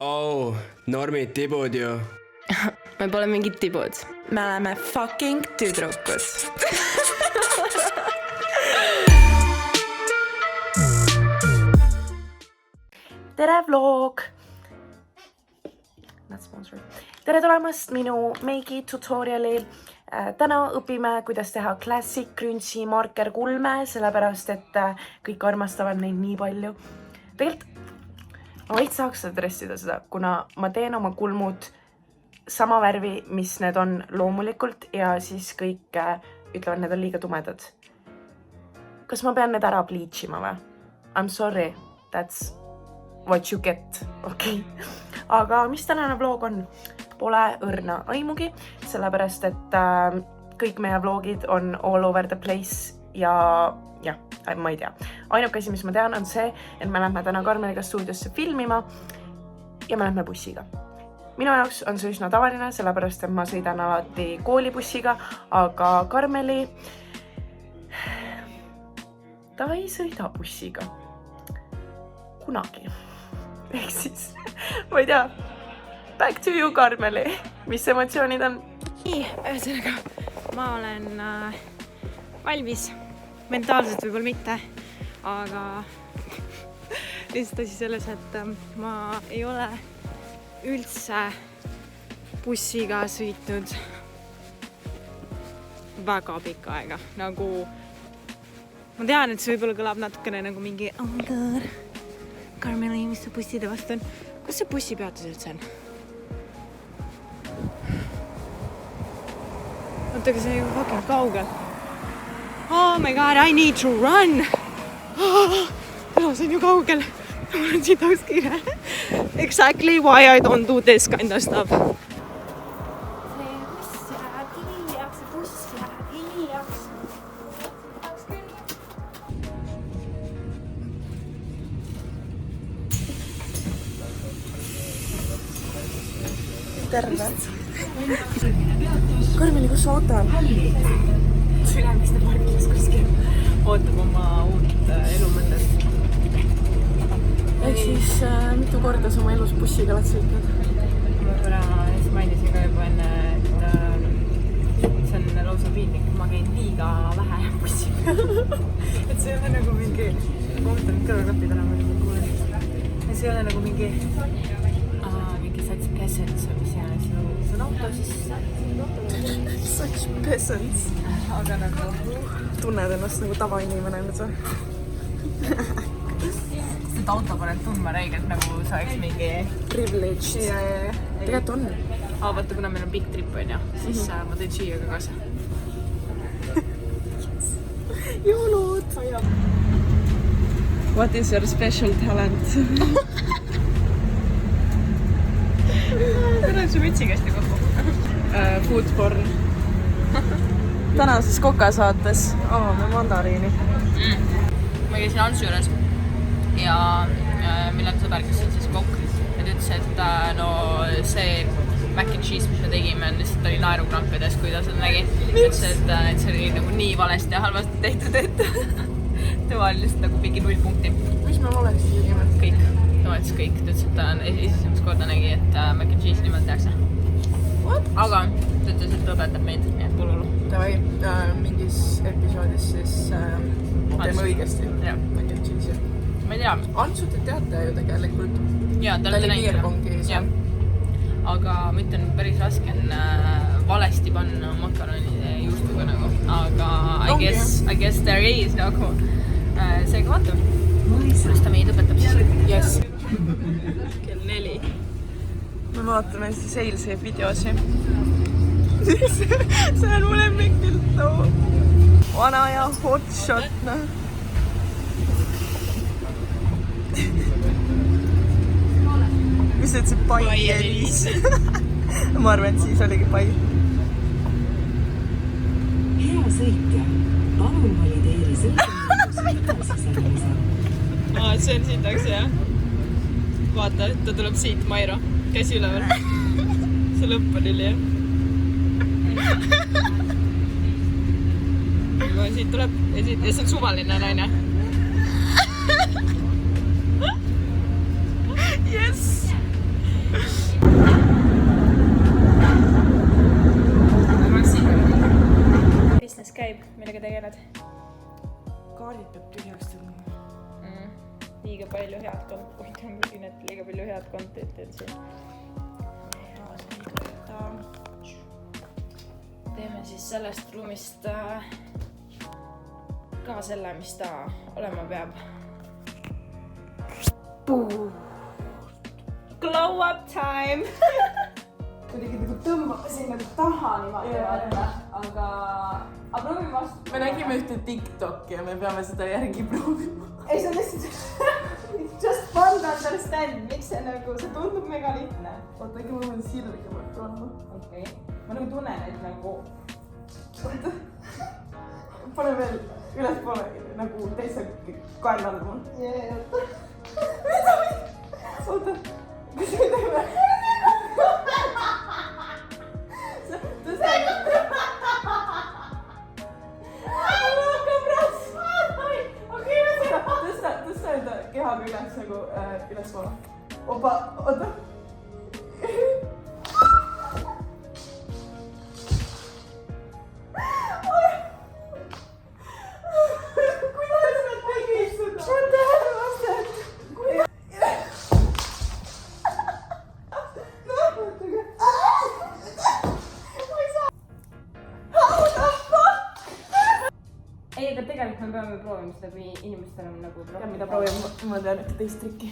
Oh, normid tibud ju. Me pole mingid tibud. Me oleme fucking tüdrukud. Tere vlog! Tere tulemast minu meigi tutoriali. Täna õpime, kuidas teha Classic Grünsi marker kulme, sellepärast et kõik armastavad neid nii palju. Tegelikult ma võid saaks dressida seda, kuna ma teen oma kulmud sama värvi, mis need on loomulikult ja siis kõik ütlevad, need on liiga tumedad. Kas ma pean need ära bleachima või? I'm sorry, that's what you get, okei. Aga mis tänane vlog on? Pole õrna aimugi, sellepärast et kõik meie vlogid on all over the place ja ma ei tea. Ainuke asi, mis ma tean, on see, et me lähme täna Karmeliga stuudiosse filmima ja me lähme bussiga. Minu jaoks on see üsna tavaline, sellepärast et ma sõidan alati koolibussiga, aga Karmeli ta ei sõida bussiga. Kunagi. Ehk siis, ma ei tea, back to you, Karmeli. Mis emotsioonid on? Nii, ühesõnaga, ma olen valmis. Mentaalselt võib-olla mitte, aga lihtsalt asi selles, et ma ei ole üldse bussiga sõitnud väga pikka aega. Nagu, ma tean, et see võib-olla kõlab natukene nagu mingi oh my god, Karmeli, mis sa busside vastu on? Kus see bussipeatus üldse on? Oota, see on ju fucking kaugel. Oh my god, I need to run! See on ju kaugel. Mul on siit oleks kiire. Exactly why I don't do this kind of stuff. Terve. Karmeli, kus su auto on? Sülemiste parkis kuskil ootab oma uut elumõtet. Ehk siis mitu korda sa oma elus bussiga oled sõitnud? Ma korra mainisin ka juba enne, et see on lausa piinlik. Ma käin liiga vähe bussi peal. Et see ei ole nagu mingi, ma mõtlen kõrvaklapid olema nagu kuulnud. Ja see ei ole nagu mingi such peasants või mis jäänes. See on auto, siis Such peasants. aga nagu Tunned ennast nagu tavainimene nüüd või? et auto paned tundma räigelt nagu sa oleks mingi Privilege. Tegelikult on. vaata, kuna meil on big trip on ja, siis ma tõin süüa ka kaasa. Jõulud! What is your special talent? Täna on su mütsikasti kokku. Food porn. Tänases kokasaates avame mandariini. Ma käisin Antsu juures ja meil on sõber, kes on siis kokk ja ta ütles, et no see mac and cheese, mis me tegime, lihtsalt oli naerukrampides, kui ta seda nägi. Ütles, et see oli nagu nii valesti ja halvasti tehtud, et tema oli lihtsalt nagu mingi 0 punkti. Mis me valesti tegime? Kõik. Tema ütles kõik. Ta ütles, et ta esimeses korda nägi, et mac and cheese nimelt tehakse. Aga ta ütles, et ta õpetab meid, nii et pululu. Davai, mingis episoodis siis teeme õigesti. Mac and cheese. Ma ei tea. Antsu te teate ju tegelikult. Jaa, ta oli Beerpongi seal. Aga ma ütlen, päris raske on valesti panna makaronide juustuga nagu. Aga I guess there is nagu. Seega vaatame. Kuidas ta meid õpetab siis? Yes. Kell 4. Me vaatame siis eilse videosi. See on mu lemmikpilt too. Vana ja hot shot, noh. Mis see ütles, pai Eliis? Ma arvan, et siis oligi pai. Hea sõitja, palun valideeri sõitja. See on siit taks, jah? Vaata, ta tuleb siit, Mairo. Käsi üleval. See lõpp oli jah. Siit tuleb ja see on suvaline naine. liiga palju head content'i on siin. Teeme siis sellest ruumist ka selle, mis ta olema peab. Glow up time! kuidagi nagu tõmbab siin nagu taha niimoodi vaata, aga proovime vastu. Me nägime ühte TikTok'i ja me peame seda järgi proovima. Ei, see on lihtsalt just fun to understand, miks see nagu, see tundub mega lihtne. Oota, äkki ma võin sirgemalt panna. Okei. Ma nagu tunnen, et nagu... Pane veel ülespoole nagu teise kaelal mul. Oota, kas me teeme? Tõsta enda kehaga üles nagu ülespoole. Opa, oota. Kuidas nad tegid seda? Ma tean vastet. Ei, aga tegelikult me peame proovima seda, kui inimestel on nagu Ja mida proovime, ma tean ühte teist trikki.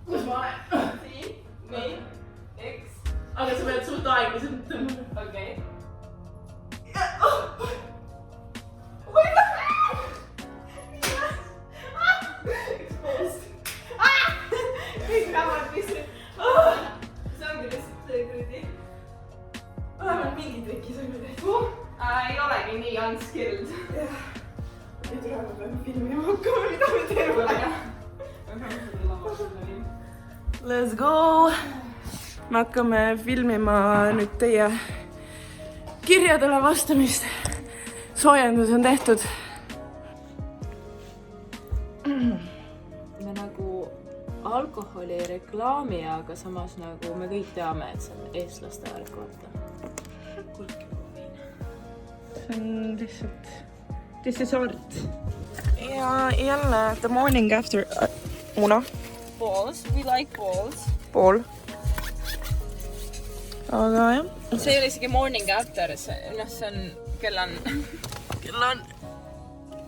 Kus ma olen? Siin, nii, X. Aga sa pead suht aeglaselt tõmbama. Okei. Kõik näevad, mis see ongi lihtsalt see kuradi. Vähemalt mingi trikki sa küll teed. ei olegi nii unskilled. Ei tule, ma pean filmima hakkama, mida me teeme. Let's go! Me hakkame filmima nüüd teie kirjadele vastamist. Soojendus on tehtud. Me nagu alkoholi ei reklaami, aga samas nagu me kõik teame, et see on eestlaste värk, vaata. See on lihtsalt... This is art. Ja jälle the morning after... Muna. Balls, we like balls. Pool. Aga jah. See ei ole isegi morning after, see on, kell on... Kell on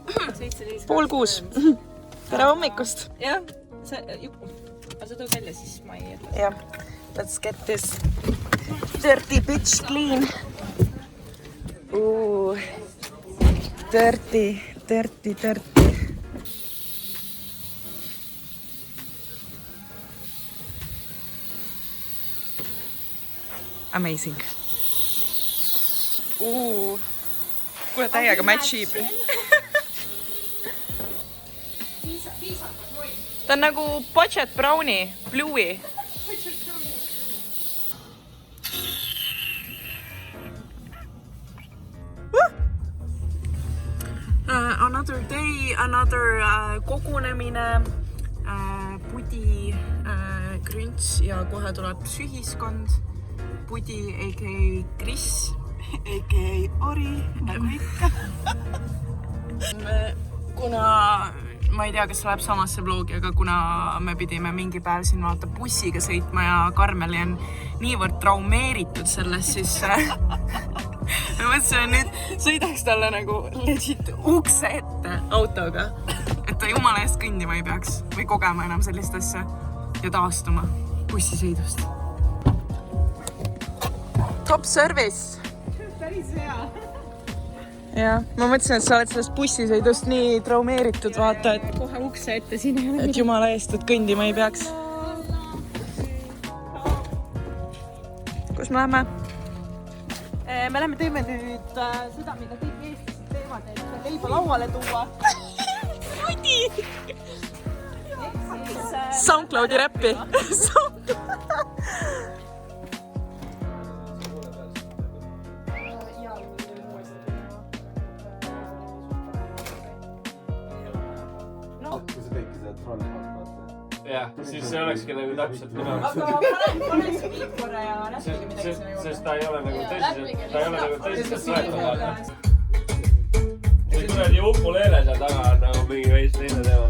7.5. 5:30. Tere hommikust. Jah, see jupp. Aga sa too välja, siis ma ei jätle. Yeah, let's get this dirty bitch clean. Ooh, dirty. Amazing. Kuule, täiega matchib. Ta on nagu budget brownie, bluey. Another day, another kogunemine, Pudi, Krünts ja kohe tuleb sühiskond. Pudi a.k.a. Kris, a.k.a. Ori, nagu ikka. Kuna, ma ei tea, kas läheb samasse vlogi, aga kuna me pidime mingi päev siin vaata bussiga sõitma ja Karmeli on niivõrd traumeeritud sellest, siis me mõtlesime nüüd sõidaks talle nagu legit ukse ette autoga, et ta jumala eest kõndima ei peaks või kogema enam sellist asja ja taastuma bussisõidust. Top service! Päris hea. Jah, ma mõtlesin, et sa oled sellest bussisõidust nii traumeeritud, vaata, et Kohe ukse ette siin ei ole. et jumala eest, et kõndima ei peaks. Kus me läheme? Me lähme teeme nüüd seda, mida kõik eestlased teevad, et leiba lauale tuua. SoundCloudi räppi. Kui sa teedki seda trolli vaata. Jah, siis see olekski nagu täpselt minu jaoks. Aga pane see pilt korra ja näppige midagi sinna juurde. Sest ta ei ole nagu tõsiselt võetav. Kui kuradi Ukulele seal taga on nagu mingi veits teine teema.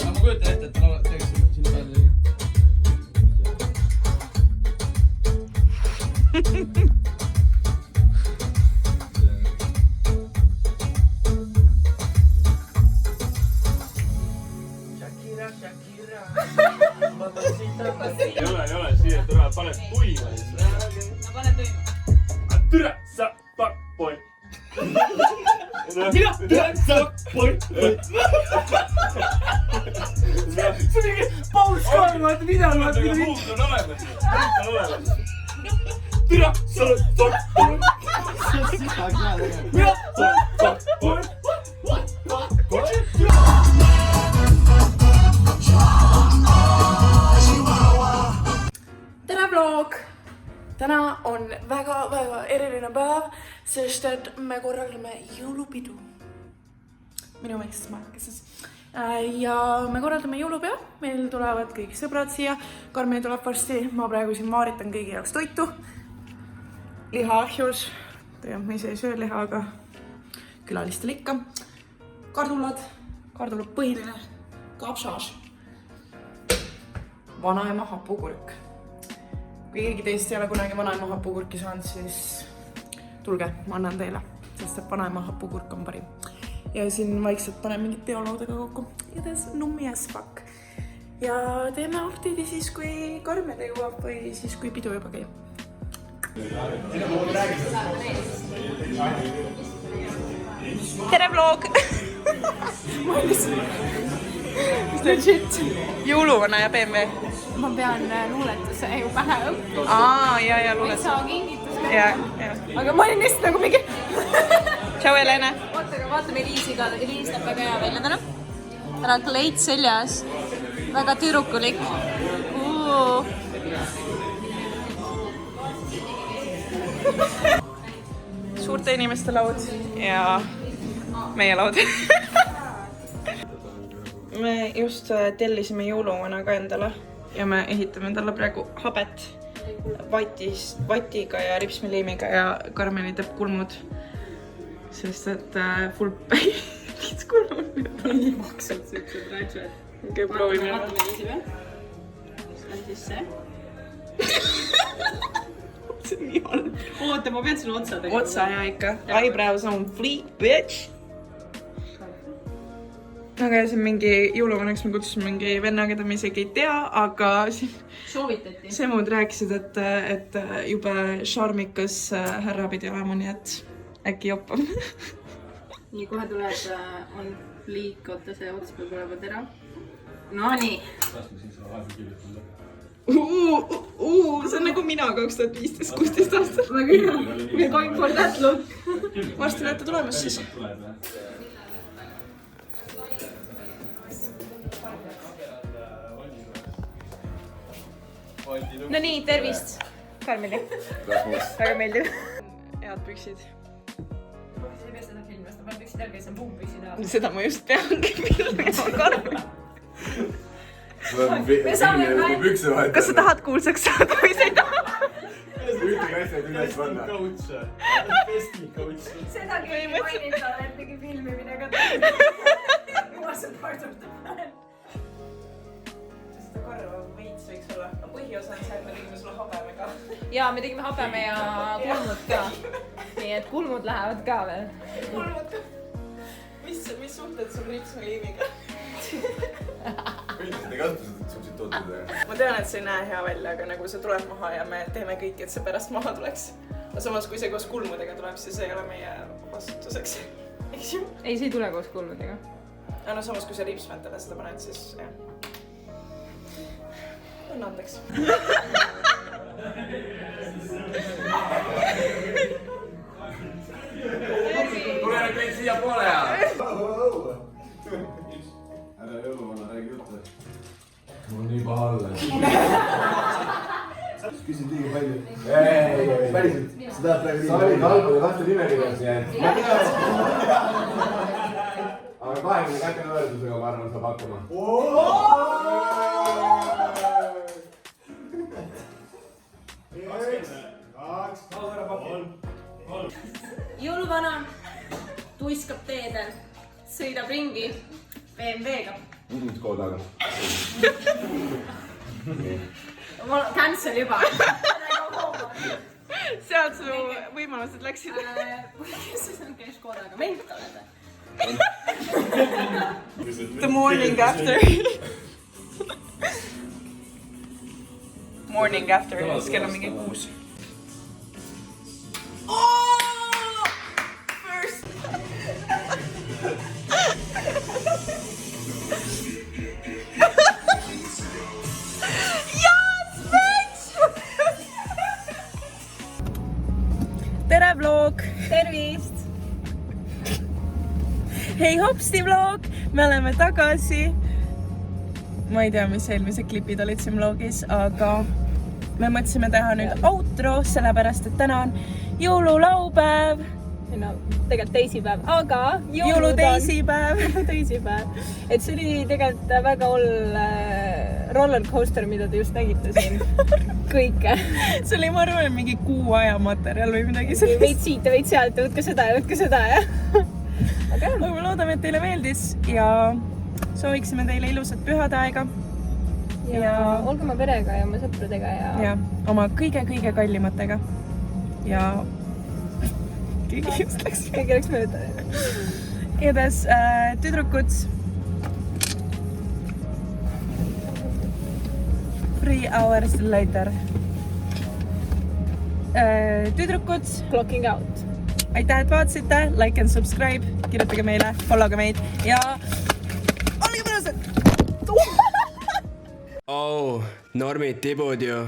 aga ma kujutan ette, et teeks sinna peale. Ei ole, siia tuleb, paned tuima lihtsalt. ma panen tuima. Türa, sa, poi. Türa, sa, poi. See on mingi Paul Skaan, vaata mida on vaata. Huug on olemas. Türa, sa, poi. Türa, sa, poi. tere vlog! täna on väga eriline päev, sest et me korraldame jõulupidu. minu väikses majakeses. Ja me korraldame jõulupea, meil tulevad kõik sõbrad siia, Karmen tuleb varsti, ma praegu siin maaritan kõigi jaoks toitu. Liha ahjus, tegelikult ma ise ei söö liha, aga külalistele ikka. Kardulad põhiline, kapsas, vanaema hapukurk. Kui keegi teist ei ole kunagi vanaema hapukurki saanud, siis tulge, ma annan teile, sest et vanaema hapukurk on parim. Ja siin vaikselt panen mingid peoloodega kokku. Ja tas nummi as fuck. Ja teeme aktidi siis, kui Karmele jõuab või siis, kui pidu juba käib. Tere vlog! Legit. Jõuluvana ja BMW. ma pean luuletuse ju pähe õppima. Ja luuletuse. Saa kingituse. Ja. Aga ma olin lihtsalt nagu mingi... Tšau, Helene. Oota, aga vaatame Eliisiga. Eliis näeb väga hea välja täna. Täna on kleit seljas. Väga tüdrukulik. Suurte inimeste laud ja meie laud. Me just tellisime jõuluvana ka endale ja me ehitame talle praegu habet vatiga ja ripsmeliimiga ja Karmeni teeb kulmud, sest et full päis kulmud. Nii maksad siuksed rätsed. Okei, proovime. Vaatame Eliisi peal. Ja siis see. See on nii halb. Oota, ma pean sulle otsa tegema. Otsa ja ikka. Eyebrows on fleek, bitch. Aga see on mingi jõuluvanaks me kutsusime mingi venna, keda me isegi ei tea, aga Soovitati. Semud rääkisid, et jube šarmikas härra pidi olema, nii et äkki joppam. Nii, kohe tuleb, on fliik, oota, see ots peab olema terav. Nonii. See on nagu mina 2015-16 aastal. Väga hea. We're going for that look. Varsti näete tulemas siis. No nii, tervist. Karmeli. Väga meeldiv. Head püksid. Sa ei pea seda filmist, ma panen püksid ärge, see on pumpüksid ära. Seda ma just peangi filmima, Karmel. Kas sa tahad kuulsaks saada või sa ei taha? Sedagi ei mainita, et tegi filmimine ka was a part of the plan. Seda karva veits võiks olla. No põhiosa on see, et me tegime sulle habeme ka. Jaa, me tegime habeme ja kulmud ka. Nii et kulmud lähevad ka veel. Mis suhted sul ripsmeliimiga? Ma tean, et see ei näe hea välja, aga nagu see tuleb maha ja me teeme kõik, et see pärast maha tuleks. Aga samas, kui see koos kulmudega tuleb, siis ei ole meie vastutuseks. Eks ju? Ei, see ei tule koos kulmudega. Aga no samas, kui sa ripsmäntele seda paned, siis jah. Anna andeks. Tule nüüd kõik siia poole ja! Ära jõuluvana, räägi juttu. Mul on nii paha olla. Küsid liiga palju. Ei, päriselt. Sa tahad praegu liiga palju. Sa olid halbade kahte nimekirjas, nii et... Ma tean. Aga 22 võrdlusega ma arvan, saab hakkama. Jõuluvana tuiskab teedel sõidab ringi BMW-ga. Škodaga. Ma cancel juba. sealt su võimalused läksid. Siis on käis Škodaga. Ment oled. The morning after. Morning after, siis kell on mingi 6. First! Yes, bitch! tere, vlog! Tervist! Hei hopsti vlog, me oleme tagasi. Ma ei tea, mis eelmised klipid olid siin vlogis, aga me mõtlesime teha nüüd outro, sellepärast, et täna on jõululaupäev. No, tegelikult teisipäev, aga Jõuluteisipäev. teisipäev. Et see oli tegelikult väga rollercoaster, mida te just nägite siin. Kõike. See oli, ma arvan, mingi kuu aja materjal või midagi sellist. Veid siit ja veid sealt ja võtke seda ja võtke seda ja. Aga me loodame, et teile meeldis ja sooviksime teile ilusat pühadaega. Ja olge oma perega ja oma sõpradega ja oma kõige-kõige kallimatega. Ja keegi just läks. Keegi läks mööda. Igatahes tüdrukud. 3 hours later. Tüdrukud. Clocking out. Aitäh, et vaatasite. Like and subscribe. Kirjutage meile, followge meid ja olge mõnusad! Oh, normid tibud ju.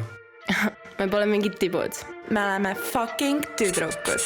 me pole mingid tibud. Me oleme fucking tüdrukud.